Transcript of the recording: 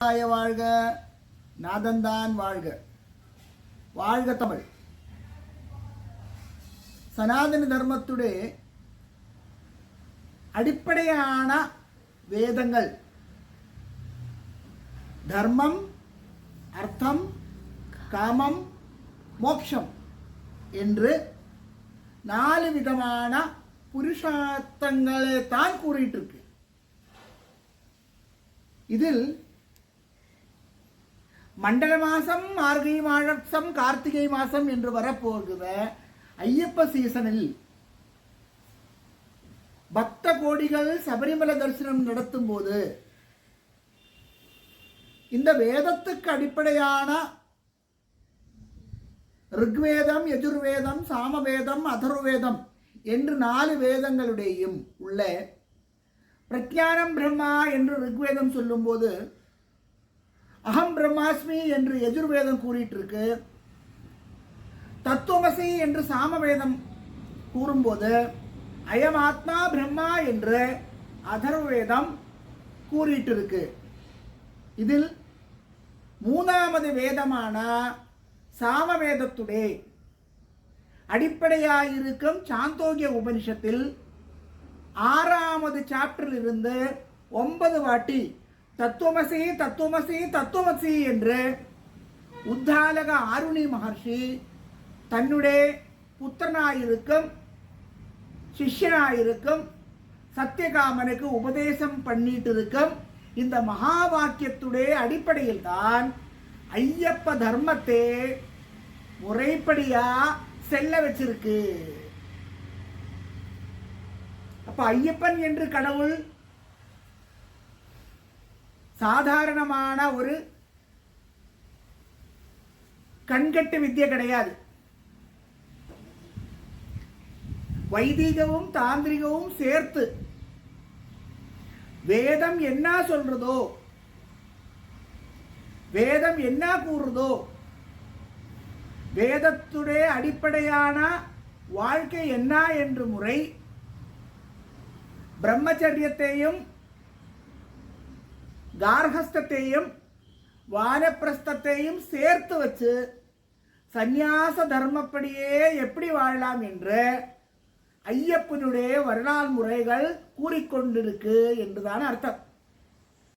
வாழ்க, நாதந்தான் வாழ்க, வாழ்க தமிழ். சனாதன தர்மத்துடைய அடிப்படையான வேதங்கள் தர்மம், அர்த்தம், காமம், மோட்சம் என்று 4 விதமான புருஷார்த்தங்களை தான் கூறிட்டு இருக்கு. இதில் மண்டல மாசம், மார்கழி மாசம், கார்த்திகை மாசம் என்று வரப்போகிற ஐயப்ப சீசனில் பக்த கோடிகள் சபரிமலை தரிசனம் நடத்தும் போது இந்த வேதத்துக்கு அடிப்படையான ரிக்வேதம், யஜுர்வேதம், சாமவேதம், அதர்வேதம் என்று 4 வேதங்களுடையும் உள்ள பிரத்யானம் பிரம்மா என்று ரிக்வேதம் சொல்லும்போது அகம் பிரம்மாஸ்மி என்று யஜுர்வேதம் கூறிட்டு இருக்கு. தத்துவமசி என்று சாமவேதம் கூறும்போது அயம் ஆத்மா பிரம்மா என்று அதர்வேதம் கூறிட்டு இருக்கு. இதில் 3வது வேதமான சாமவேதத்துடைய அடிப்படையாயிருக்கும் சாந்தோக்கிய உபனிஷத்தில் 6வது சாப்டரில் இருந்து 9 வாட்டி தத்துவமசி தத்துவமசி தத்துவமசி என்று உத்தாலக ஆருணி மகர்ஷி தன்னுடைய புத்திரனாயிருக்கும் சிஷ்யனாயிருக்கும் சத்தியகாமனுக்கு உபதேசம் பண்ணிட்டு இருக்கும். இந்த மகா வாக்கியத்துடைய அடிப்படையில் தான் ஐயப்ப தர்மத்தை முறைப்படியா செல்ல வச்சிருக்கு. அப்ப ஐயப்பன் என்று கடவுள் சாதாரணமான ஒரு கண்கட்டு வித்தியை கிடையாது. வைதிகமும் தாந்திரிகமும் சேர்த்து வேதம் என்ன சொல்றதோ, வேதம் என்ன கூறுதோ, வேதத்துடைய அடிப்படையான வாழ்க்கை என்ன என்று முறை பிரம்மச்சரியத்தையும் கார்ஹஸ்தத்தையும் வானப்பிரஸ்தத்தையும் சேர்த்து வச்சு சந்நியாச தர்மப்படியே எப்படி வாழலாம் என்று ஐயப்பனுடைய வரலாறு முறைகள் கூறிக்கொண்டிருக்கு என்றுதான் அர்த்தம்.